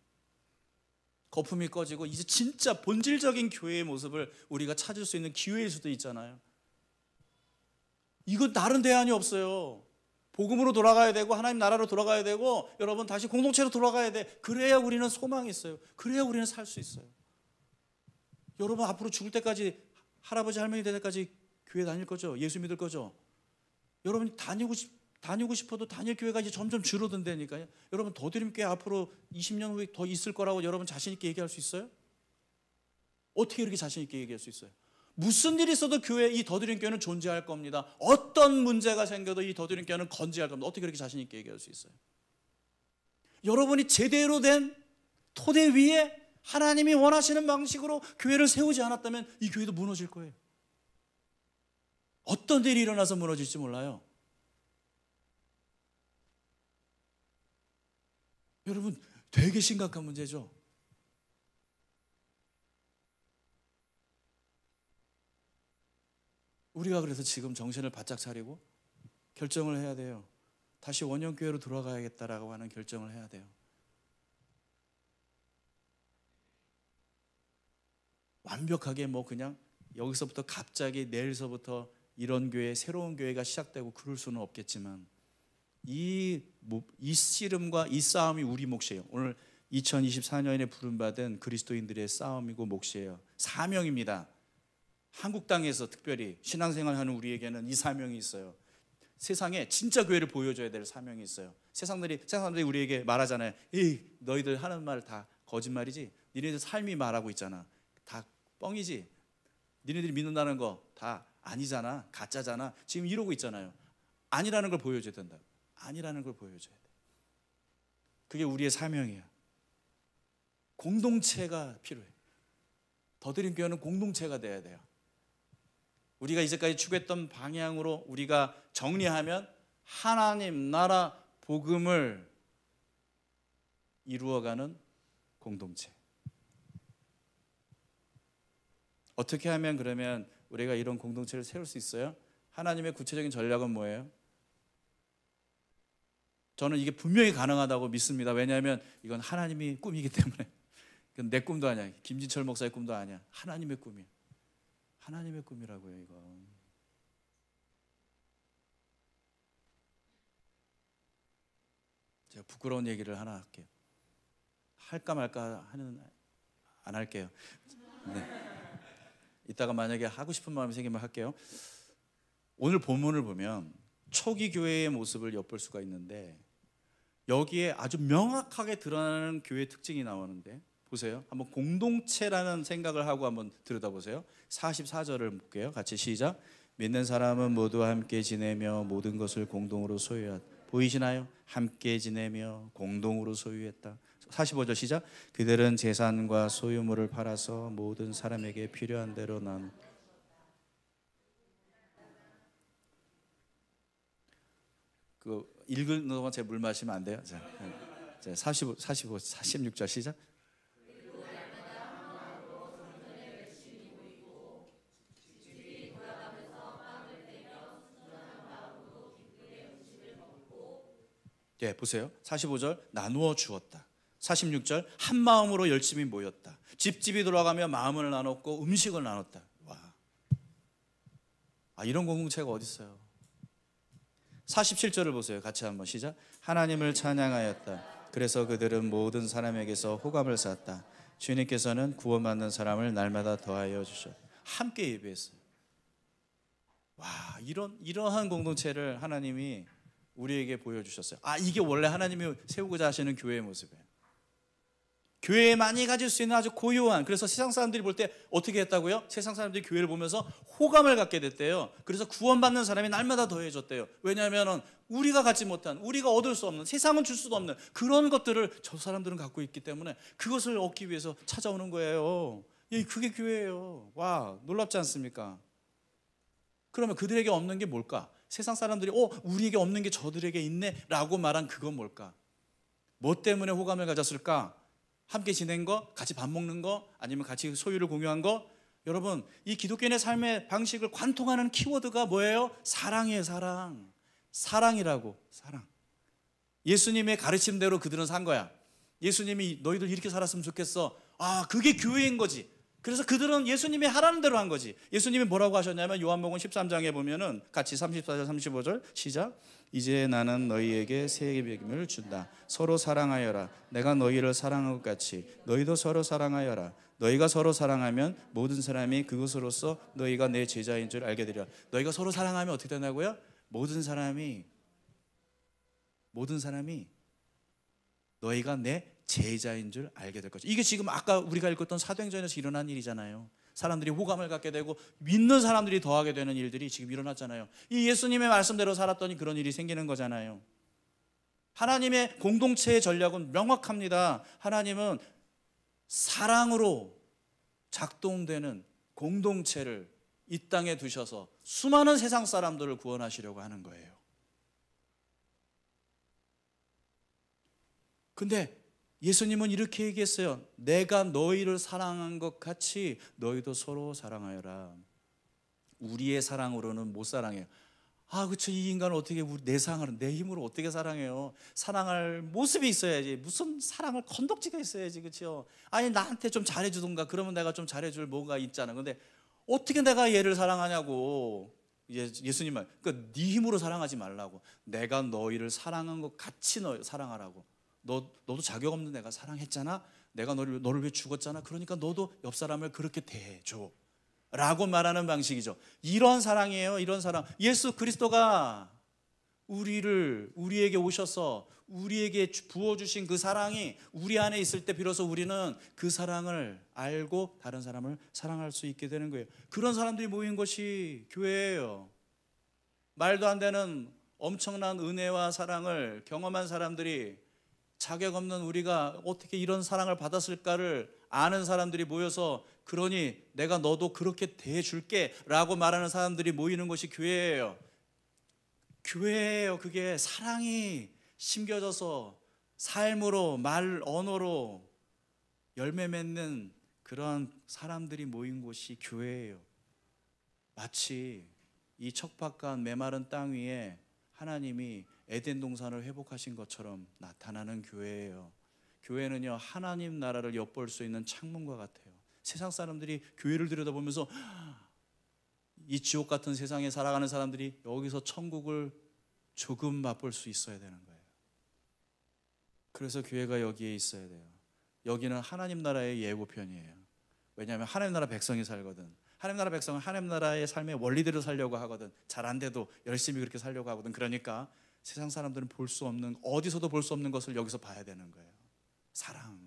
거품이 꺼지고 이제 진짜 본질적인 교회의 모습을 우리가 찾을 수 있는 기회일 수도 있잖아요. 이건 다른 대안이 없어요. 복음으로 돌아가야 되고 하나님 나라로 돌아가야 되고 여러분 다시 공동체로 돌아가야 돼. 그래야 우리는 소망이 있어요. 그래야 우리는 살 수 있어요. 여러분 앞으로 죽을 때까지, 할아버지 할머니 될 때까지 교회 다닐 거죠? 예수 믿을 거죠? 여러분이 다니고 싶어도 다닐 교회가 이제 점점 줄어든다니까요. 여러분 더드림교회 앞으로 20년 후에 더 있을 거라고 여러분 자신 있게 얘기할 수 있어요? 어떻게 이렇게 자신 있게 얘기할 수 있어요? 무슨 일이 있어도 이 더드림교회는 존재할 겁니다. 어떤 문제가 생겨도 이 더드림교회는 건재할 겁니다. 어떻게 그렇게 자신 있게 얘기할 수 있어요? 여러분이 제대로 된 토대 위에 하나님이 원하시는 방식으로 교회를 세우지 않았다면 이 교회도 무너질 거예요. 어떤 일이 일어나서 무너질지 몰라요. 여러분 되게 심각한 문제죠. 우리가 그래서 지금 정신을 바짝 차리고 결정을 해야 돼요. 다시 원형교회로 돌아가야겠다라고 하는 결정을 해야 돼요. 완벽하게 그냥 여기서부터 갑자기 내일서부터 이런 교회, 새로운 교회가 시작되고 그럴 수는 없겠지만 이 씨름과 이 싸움이 우리 몫이에요. 오늘 2024년에 부름받은 그리스도인들의 싸움이고 몫이에요. 사명입니다. 한국 땅에서 특별히 신앙생활하는 우리에게는 이 사명이 있어요. 세상에 진짜 교회를 보여줘야 될 사명이 있어요. 세상 사람들이 우리에게 말하잖아요. 에이, 너희들 하는 말 다 거짓말이지. 니네들 삶이 말하고 있잖아. 다 뻥이지. 니네들이 믿는다는 거 다 아니잖아. 가짜잖아. 지금 이러고 있잖아요. 아니라는 걸 보여줘야 된다. 아니라는 걸 보여줘야 돼. 그게 우리의 사명이야. 공동체가 필요해. 더드림교회는 공동체가 돼야 돼요. 우리가 이제까지 추구했던 방향으로 우리가 정리하면 하나님 나라 복음을 이루어가는 공동체. 어떻게 하면 그러면 우리가 이런 공동체를 세울 수 있어요? 하나님의 구체적인 전략은 뭐예요? 저는 이게 분명히 가능하다고 믿습니다. 왜냐하면 이건 하나님의 꿈이기 때문에. 이건 내 꿈도 아니야. 김진철 목사의 꿈도 아니야. 하나님의 꿈이야. 하나님의 꿈이라고요, 이거. 제가 부끄러운 얘기를 하나 할게요. 할까 말까 안 할게요. 네. 이따가 만약에 하고 싶은 마음이 생기면 할게요. 오늘 본문을 보면 초기 교회의 모습을 엿볼 수가 있는데 여기에 아주 명확하게 드러나는 교회 특징이 나오는데 보세요. 한번 공동체라는 생각을 하고 한번 들여다보세요. 44절을 볼게요. 같이 시작. 믿는 사람은 모두 함께 지내며 모든 것을 공동으로 소유하다. 보이시나요? 함께 지내며 공동으로 소유했다. 45절 시작. 그들은 재산과 소유물을 팔아서 모든 사람에게 필요한 대로 나누. 읽는 동안 제 물 마시면 안 돼요? 자, 46절 시작. 네, 보세요. 45절 나누어 주었다. 46절 한 마음으로 열심히 모였다. 집집이 돌아가며 마음을 나눴고 음식을 나눴다. 와, 이런 공동체가 어디 있어요? 47절을 보세요. 같이 한번 시작. 하나님을 찬양하였다. 그래서 그들은 모든 사람에게서 호감을 쌓았다. 주님께서는 구원받는 사람을 날마다 더하여 주셨다. 함께 예배했어요. 와, 이러한 공동체를 하나님이 우리에게 보여주셨어요. 이게 원래 하나님이 세우고자 하시는 교회의 모습이에요. 교회에 많이 가질 수 있는 아주 고요한, 그래서 세상 사람들이 볼 때 어떻게 했다고요? 세상 사람들이 교회를 보면서 호감을 갖게 됐대요. 그래서 구원받는 사람이 날마다 더해졌대요. 왜냐하면 우리가 갖지 못한, 우리가 얻을 수 없는, 세상은 줄 수도 없는 그런 것들을 저 사람들은 갖고 있기 때문에 그것을 얻기 위해서 찾아오는 거예요. 그게 교회예요. 와, 놀랍지 않습니까? 그러면 그들에게 없는 게 뭘까? 세상 사람들이 우리에게 없는 게 저들에게 있네 라고 말한 그건 뭘까? 뭐 때문에 호감을 가졌을까? 함께 지낸 거, 같이 밥 먹는 거, 아니면 같이 소유를 공유한 거. 여러분, 이 기독교인의 삶의 방식을 관통하는 키워드가 뭐예요? 사랑이에요. 사랑. 사랑이라고. 사랑. 예수님의 가르침대로 그들은 산 거야. 예수님이 너희들 이렇게 살았으면 좋겠어. 그게 교회인 거지. 그래서 그들은 예수님이 하라는 대로 한 거지. 예수님이 뭐라고 하셨냐면 요한복음 13장에 보면은 같이 34절 35절 시작. 이제 나는 너희에게 새 계명을 준다. 서로 사랑하여라. 내가 너희를 사랑한 것 같이 너희도 서로 사랑하여라. 너희가 서로 사랑하면 모든 사람이 그것으로서 너희가 내 제자인 줄 알게 되리라. 너희가 서로 사랑하면 어떻게 되냐고요? 모든 사람이 너희가 내 제자인 줄 알게 될 것이다. 이게 지금 아까 우리가 읽었던 사도행전에서 일어난 일이잖아요. 사람들이 호감을 갖게 되고 믿는 사람들이 더하게 되는 일들이 지금 일어났잖아요. 이 예수님의 말씀대로 살았더니 그런 일이 생기는 거잖아요. 하나님의 공동체의 전략은 명확합니다. 하나님은 사랑으로 작동되는 공동체를 이 땅에 두셔서 수많은 세상 사람들을 구원하시려고 하는 거예요. 근데 예수님은 이렇게 얘기했어요. 내가 너희를 사랑한 것 같이 너희도 서로 사랑하여라. 우리의 사랑으로는 못 사랑해요. 그렇죠. 이 인간을 어떻게 내 사랑을 내 힘으로 어떻게 사랑해요? 사랑할 모습이 있어야지. 무슨 사랑을 건덕지가 있어야지, 그렇죠? 아니 나한테 좀 잘해주던가. 그러면 내가 좀 잘해줄 뭐가 있잖아. 근데 어떻게 내가 얘를 사랑하냐고. 예수님 말. 그러니까 네 힘으로 사랑하지 말라고. 내가 너희를 사랑한 것 같이 너 사랑하라고. 너도 자격 없는 내가 사랑했잖아. 내가 너를 위해 죽었잖아. 그러니까 너도 옆 사람을 그렇게 대해줘 라고 말하는 방식이죠. 이런 사랑이에요. 이런 사랑. 예수 그리스도가 우리에게 오셔서 우리에게 부어주신 그 사랑이 우리 안에 있을 때 비로소 우리는 그 사랑을 알고 다른 사람을 사랑할 수 있게 되는 거예요. 그런 사람들이 모인 것이 교회예요. 말도 안 되는 엄청난 은혜와 사랑을 경험한 사람들이, 자격 없는 우리가 어떻게 이런 사랑을 받았을까를 아는 사람들이 모여서, 그러니 내가 너도 그렇게 대해줄게 라고 말하는 사람들이 모이는 것이 교회예요. 교회예요. 그게 사랑이 심겨져서 삶으로, 언어로 열매 맺는 그런 사람들이 모인 곳이 교회예요. 마치 이 척박한 메마른 땅 위에 하나님이 에덴 동산을 회복하신 것처럼 나타나는 교회예요. 교회는요, 하나님 나라를 엿볼 수 있는 창문과 같아요. 세상 사람들이 교회를 들여다보면서 이 지옥 같은 세상에 살아가는 사람들이 여기서 천국을 조금 맛볼 수 있어야 되는 거예요. 그래서 교회가 여기에 있어야 돼요. 여기는 하나님 나라의 예고편이에요. 왜냐하면 하나님 나라 백성이 살거든. 하나님 나라 백성은 하나님 나라의 삶의 원리대로 살려고 하거든. 잘 안 돼도 열심히 그렇게 살려고 하거든. 그러니까 세상 사람들은 볼 수 없는, 어디서도 볼 수 없는 것을 여기서 봐야 되는 거예요. 사랑.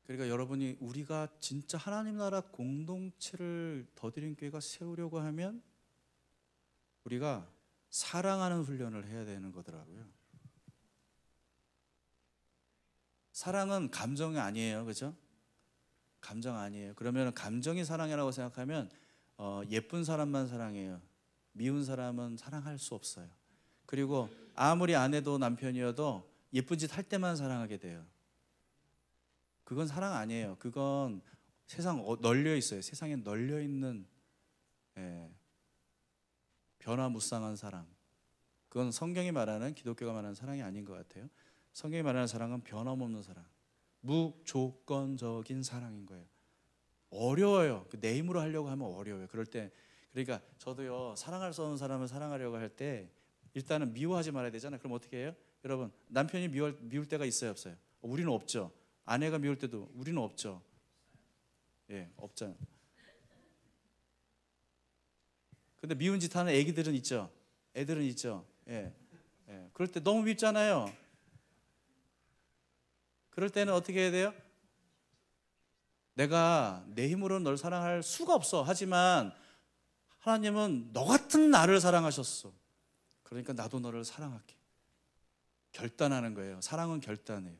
그러니까 여러분이, 우리가 진짜 하나님 나라 공동체를 더드림 교회가 세우려고 하면 우리가 사랑하는 훈련을 해야 되는 거더라고요. 사랑은 감정이 아니에요. 그렇죠? 감정 아니에요. 그러면 감정이 사랑이라고 생각하면 예쁜 사람만 사랑해요. 미운 사람은 사랑할 수 없어요. 그리고 아무리 아내도 남편이어도 예쁜 짓 할 때만 사랑하게 돼요. 그건 사랑 아니에요. 그건 세상 널려 있어요. 세상에 널려 있는 변화무쌍한 사랑. 그건 성경이 말하는, 기독교가 말하는 사랑이 아닌 것 같아요. 성경이 말하는 사랑은 변함없는 사랑, 무조건적인 사랑인 거예요. 어려워요. 내 힘으로 하려고 하면 어려워요. 그럴 때, 그러니까 저도요, 사랑할 수 없는 사람을 사랑하려고 할 때 일단은 미워하지 말아야 되잖아요. 그럼 어떻게 해요? 여러분, 남편이 미울 때가 있어요, 없어요? 우리는 없죠. 아내가 미울 때도 우리는 없죠. 예, 없잖아요. 근데 미운 짓 하는 애기들은 있죠. 애들은 있죠. 예. 예. 그럴 때 너무 밉잖아요. 그럴 때는 어떻게 해야 돼요? 내가 내 힘으로는 널 사랑할 수가 없어. 하지만 하나님은 너 같은 나를 사랑하셨어. 그러니까 나도 너를 사랑할게. 결단하는 거예요. 사랑은 결단이에요.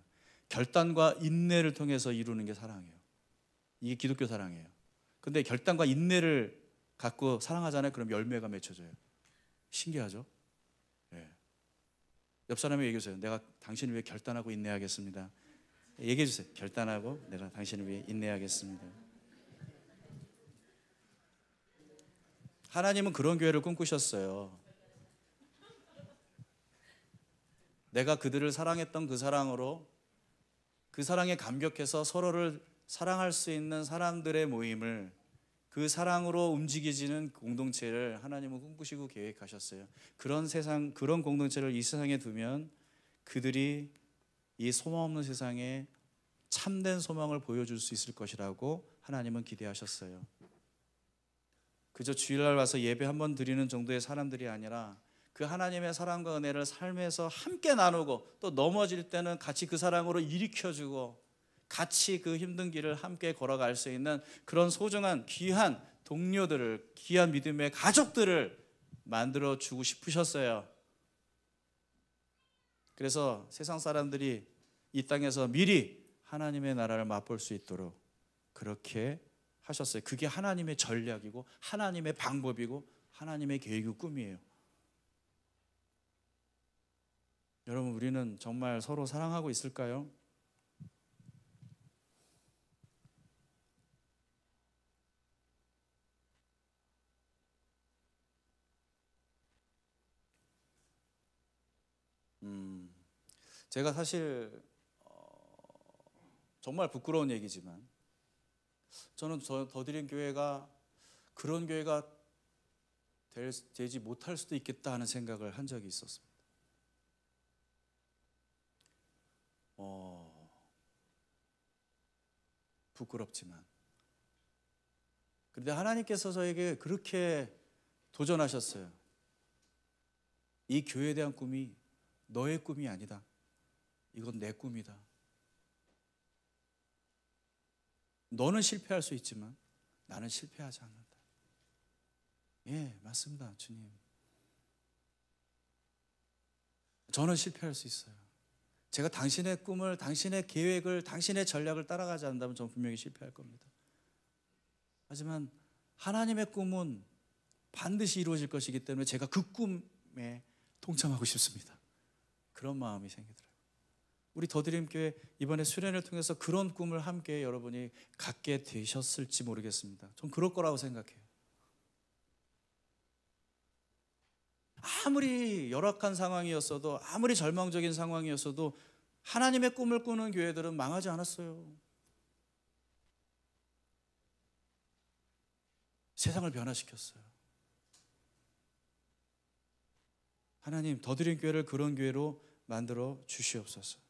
결단과 인내를 통해서 이루는 게 사랑이에요. 이게 기독교 사랑이에요. 근데 결단과 인내를 갖고 사랑하잖아요. 그럼 열매가 맺혀져요. 신기하죠? 예. 옆 사람에게 얘기해 주세요. 내가 당신을 위해 결단하고 인내하겠습니다. 얘기해 주세요. 결단하고 내가 당신을 위해 인내하겠습니다. 하나님은 그런 교회를 꿈꾸셨어요. 내가 그들을 사랑했던 그 사랑으로 그 사랑에 감격해서 서로를 사랑할 수 있는 사람들의 모임을, 그 사랑으로 움직여지는 공동체를 하나님은 꿈꾸시고 계획하셨어요. 그런 세상, 그런 공동체를 이 세상에 두면 그들이 이 소망 없는 세상에 참된 소망을 보여줄 수 있을 것이라고 하나님은 기대하셨어요. 그저 주일날 와서 예배 한번 드리는 정도의 사람들이 아니라 그 하나님의 사랑과 은혜를 삶에서 함께 나누고, 또 넘어질 때는 같이 그 사랑으로 일으켜주고 같이 그 힘든 길을 함께 걸어갈 수 있는 그런 소중한 귀한 동료들을, 귀한 믿음의 가족들을 만들어 주고 싶으셨어요. 그래서 세상 사람들이 이 땅에서 미리 하나님의 나라를 맛볼 수 있도록 그렇게 하셨어요. 그게 하나님의 전략이고 하나님의 방법이고 하나님의 계획이고 꿈이에요. 여러분, 우리는 정말 서로 사랑하고 있을까요? 제가 사실 정말 부끄러운 얘기지만 저는 더드림 교회가 그런 교회가 되지 못할 수도 있겠다 하는 생각을 한 적이 있었습니다. 부끄럽지만 그런데 하나님께서 저에게 그렇게 도전하셨어요. 이 교회에 대한 꿈이 너의 꿈이 아니다. 이건 내 꿈이다. 너는 실패할 수 있지만 나는 실패하지 않는다. 예, 맞습니다, 주님. 저는 실패할 수 있어요. 제가 당신의 꿈을, 당신의 계획을, 당신의 전략을 따라가지 않는다면 저는 분명히 실패할 겁니다. 하지만 하나님의 꿈은 반드시 이루어질 것이기 때문에 제가 그 꿈에 동참하고 싶습니다. 그런 마음이 생기더라고요. 우리 더드림교회 이번에 수련을 통해서 그런 꿈을 함께 여러분이 갖게 되셨을지 모르겠습니다. 전 그럴 거라고 생각해요. 아무리 열악한 상황이었어도, 아무리 절망적인 상황이었어도 하나님의 꿈을 꾸는 교회들은 망하지 않았어요. 세상을 변화시켰어요. 하나님, 더드림 교회를 그런 교회로 만들어 주시옵소서.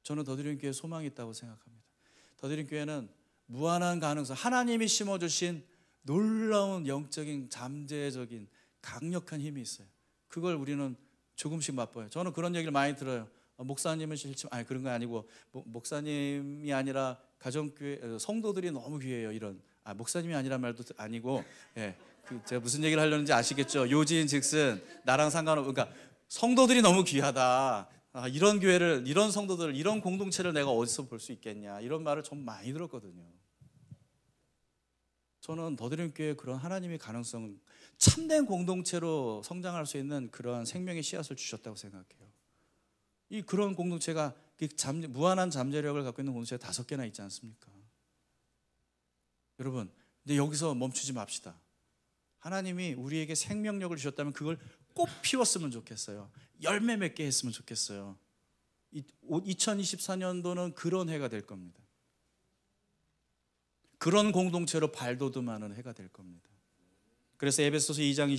저는 더드림 교회에 소망이 있다고 생각합니다. 더드림 교회는 무한한 가능성, 하나님이 심어주신 놀라운 영적인 잠재적인 강력한 힘이 있어요. 그걸 우리는 조금씩 맛봐요. 저는 그런 얘기를 많이 들어요. 목사님은 싫지만, 아니 그런 거 아니고 목사님이 아니라 가정교회 성도들이 너무 귀해요. 이런 목사님이 아니란 말도 아니고, 예, 제가 무슨 얘기를 하려는지 아시겠죠? 요지인즉슨 나랑 상관없고, 그러니까 성도들이 너무 귀하다. 이런 교회를, 이런 성도들, 이런 공동체를 내가 어디서 볼 수 있겠냐, 이런 말을 좀 많이 들었거든요. 저는 더드림 교회에 그런 하나님의 가능성, 참된 공동체로 성장할 수 있는 그런 생명의 씨앗을 주셨다고 생각해요. 이 그런 공동체가 무한한 잠재력을 갖고 있는 공동체가 5개나 있지 않습니까? 여러분, 이제 여기서 멈추지 맙시다. 하나님이 우리에게 생명력을 주셨다면 그걸 꼭 피웠으면 좋겠어요. 열매 맺게 했으면 좋겠어요. 2024년도는 그런 해가 될 겁니다. 그런 공동체로 발돋움하는 해가 될 겁니다. 그래서 에베소서 2장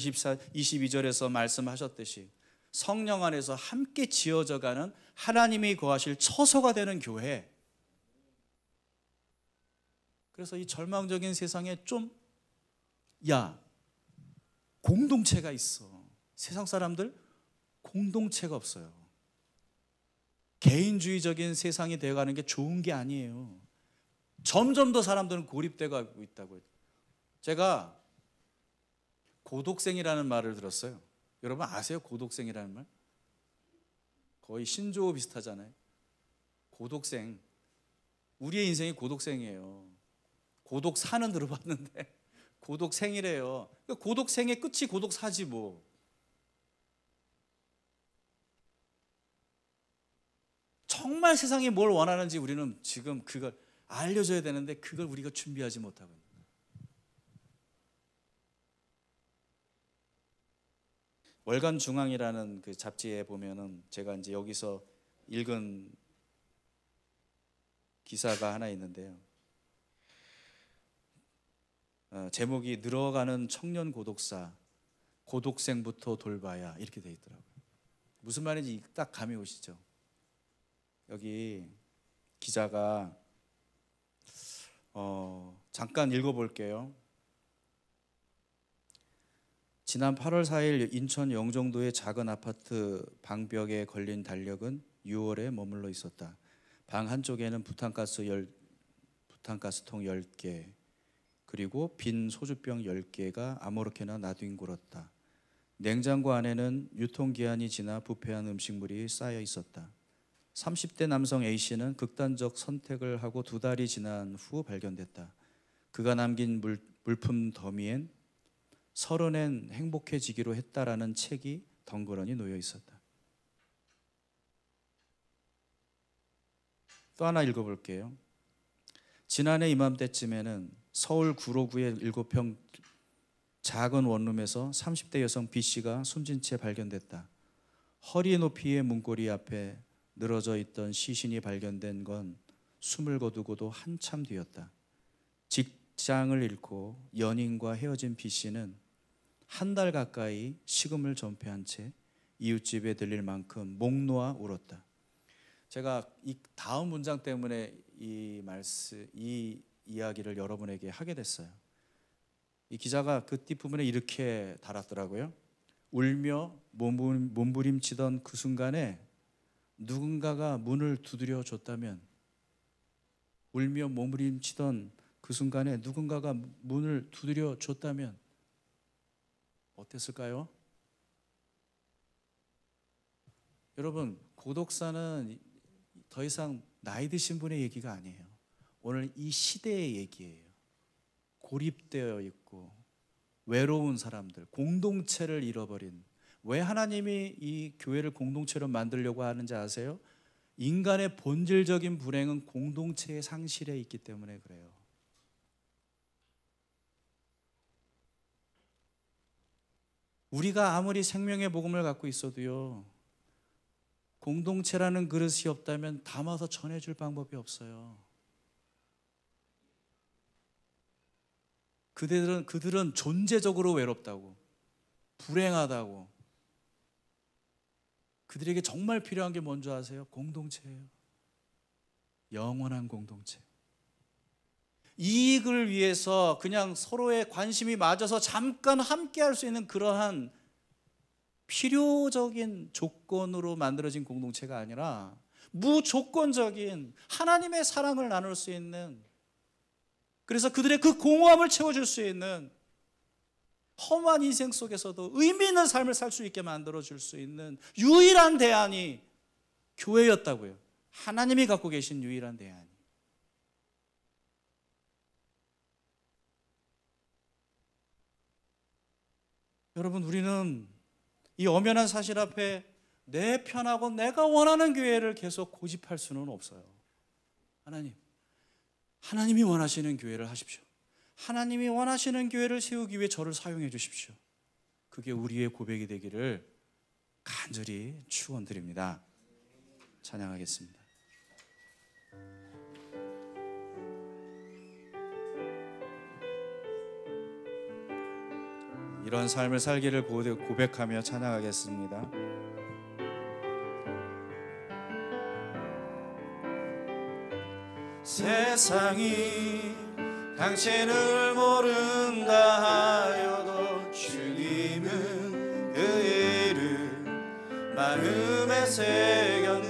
22절에서 말씀하셨듯이 성령 안에서 함께 지어져가는 하나님이 거하실 처소가 되는 교회. 그래서 이 절망적인 세상에 좀 공동체가 있어. 세상 사람들 공동체가 없어요. 개인주의적인 세상이 되어가는 게 좋은 게 아니에요. 점점 더 사람들은 고립되고 있다고요. 제가 고독생이라는 말을 들었어요. 여러분 아세요? 고독생이라는 말? 거의 신조어 비슷하잖아요. 고독생. 우리의 인생이 고독생이에요. 고독사는 들어봤는데 고독생이래요. 고독생의 끝이 고독사지 뭐. 정말 세상이 뭘 원하는지 우리는 지금 그걸 알려줘야 되는데 그걸 우리가 준비하지 못하고 있는 거예요. 월간 중앙이라는 그 잡지에 보면은 제가 이제 여기서 읽은 기사가 하나 있는데요. 제목이 늘어가는 청년 고독사, 고독생부터 돌봐야 이렇게 돼 있더라고요. 무슨 말인지 딱 감이 오시죠? 여기 기자가 잠깐 읽어볼게요. 지난 8월 4일 인천 영종도의 작은 아파트 방벽에 걸린 달력은 6월에 머물러 있었다. 방 한쪽에는 부탄가스통 10개 그리고 빈 소주병 10개가 아무렇게나 나뒹굴었다. 냉장고 안에는 유통기한이 지나 부패한 음식물이 쌓여 있었다. 30대 남성 A씨는 극단적 선택을 하고 2달이 지난 후 발견됐다. 그가 남긴 물품 더미엔 30엔 행복해지기로 했다라는 책이 덩그러니 놓여 있었다. 또 하나 읽어볼게요. 지난해 이맘때쯤에는 서울 구로구의 7평 작은 원룸에서 30대 여성 B씨가 숨진 채 발견됐다. 허리 높이의 문고리 앞에 늘어져 있던 시신이 발견된 건 숨을 거두고도 한참 뒤였다. 직장을 잃고 연인과 헤어진 B씨는 한 달 가까이 식음을 전폐한 채 이웃집에 들릴 만큼 목 놓아 울었다. 제가 이 다음 문장 때문에 이 이야기를 여러분에게 하게 됐어요. 이 기자가 그 뒷부분에 이렇게 달았더라고요. 울며 몸부림치던 그 순간에 누군가가 문을 두드려 줬다면, 울며 몸부림치던 그 순간에 누군가가 문을 두드려 줬다면 어땠을까요? 여러분, 고독사는 더 이상 나이 드신 분의 얘기가 아니에요. 오늘 이 시대의 얘기예요. 고립되어 있고 외로운 사람들, 공동체를 잃어버린. 왜 하나님이 이 교회를 공동체로 만들려고 하는지 아세요? 인간의 본질적인 불행은 공동체의 상실에 있기 때문에 그래요. 우리가 아무리 생명의 복음을 갖고 있어도요, 공동체라는 그릇이 없다면 담아서 전해줄 방법이 없어요. 그들은 존재적으로 외롭다고, 불행하다고. 그들에게 정말 필요한 게 뭔지 아세요? 공동체예요. 영원한 공동체. 이익을 위해서 그냥 서로의 관심이 맞아서 잠깐 함께 할 수 있는 그러한 필요적인 조건으로 만들어진 공동체가 아니라 무조건적인 하나님의 사랑을 나눌 수 있는, 그래서 그들의 그 공허함을 채워줄 수 있는, 험한 인생 속에서도 의미 있는 삶을 살 수 있게 만들어줄 수 있는 유일한 대안이 교회였다고요. 하나님이 갖고 계신 유일한 대안이. 여러분, 우리는 이 엄연한 사실 앞에 내 편하고 내가 원하는 교회를 계속 고집할 수는 없어요. 하나님이 원하시는 교회를 하십시오. 하나님이 원하시는 교회를 세우기 위해 저를 사용해 주십시오. 그게 우리의 고백이 되기를 간절히 축원드립니다. 찬양하겠습니다. 이런 삶을 살기를 고백하며 찬양하겠습니다. 세상이 당신을 모른다 하여도 주님은 그 이름 마음에 새겼네.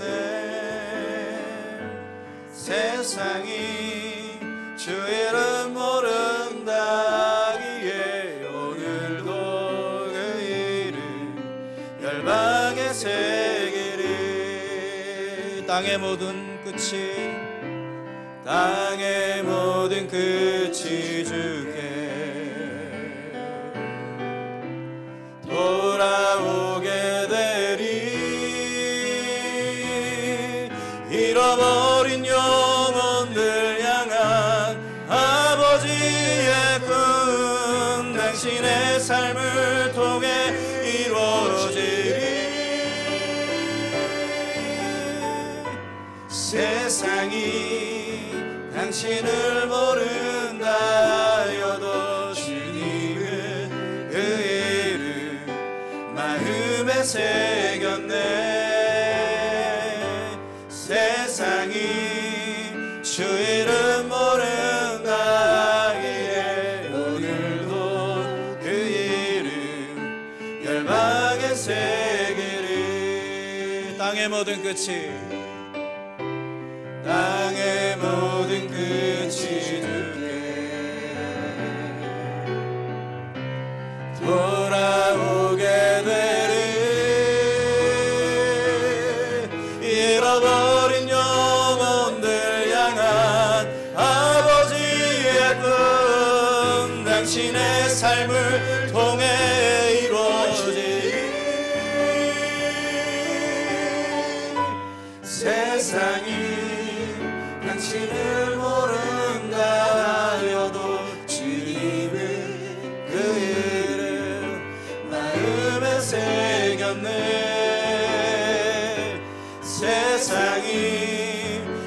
세상이 주 이름 모른다 하기에 오늘도 그 이름 열방에 새기리. 땅의 모든 끝이 땅의 모든 끝이 주께 돌아오게 되리. 잃어버린 영혼들 향한 아버지의 꿈 당신의 삶을 통해 이루어지리. 세상이 당신을 모른다 하여도 주님은 그 이름 마음에 새겼네. 세상이 주 이름 모른다 하기에 오늘도 그 이름 열방에 새기리. 땅의 모든 끝이 땅의 모든 끝이 주께 돌아오게 되리. 잃어버린 영혼들 향한 아버지의 꿈 당신의 삶을 통해 이루어지리. 세상이 당신을 모른다 하여도 주님은 그 이름 마음에 새겼네. 세상이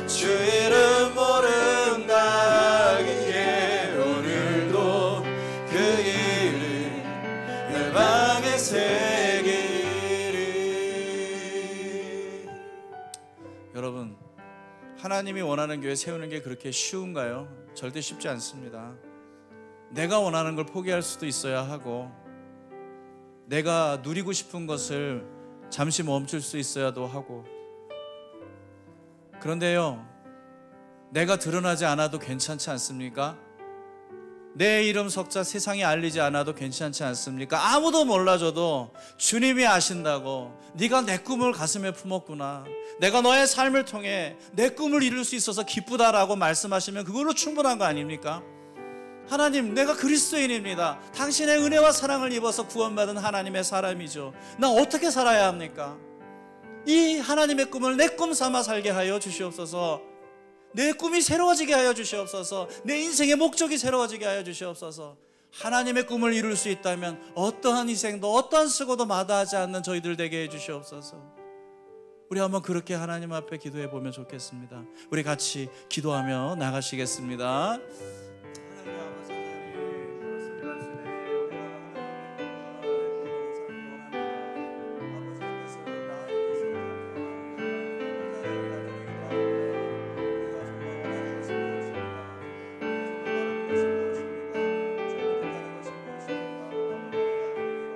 주 이름 모른다 하기에 오늘도 그 이름 열방에 새기리. 여러분, 하나님이 원하는 교회 세우는 게 그렇게 쉬운가요? 절대 쉽지 않습니다. 내가 원하는 걸 포기할 수도 있어야 하고, 내가 누리고 싶은 것을 잠시 멈출 수 있어야도 하고, 그런데요, 내가 드러나지 않아도 괜찮지 않습니까? 내 이름 석자 세상에 알리지 않아도 괜찮지 않습니까? 아무도 몰라줘도 주님이 아신다고, 네가 내 꿈을 가슴에 품었구나, 내가 너의 삶을 통해 내 꿈을 이룰 수 있어서 기쁘다라고 말씀하시면 그걸로 충분한 거 아닙니까? 하나님, 내가 그리스도인입니다. 당신의 은혜와 사랑을 입어서 구원받은 하나님의 사람이죠. 나 어떻게 살아야 합니까? 이 하나님의 꿈을 내 꿈 삼아 살게 하여 주시옵소서. 내 꿈이 새로워지게 하여 주시옵소서. 내 인생의 목적이 새로워지게 하여 주시옵소서. 하나님의 꿈을 이룰 수 있다면 어떠한 희생도 어떠한 수고도 마다하지 않는 저희들 되게 해 주시옵소서. 우리 한번 그렇게 하나님 앞에 기도해 보면 좋겠습니다. 우리 같이 기도하며 나가시겠습니다.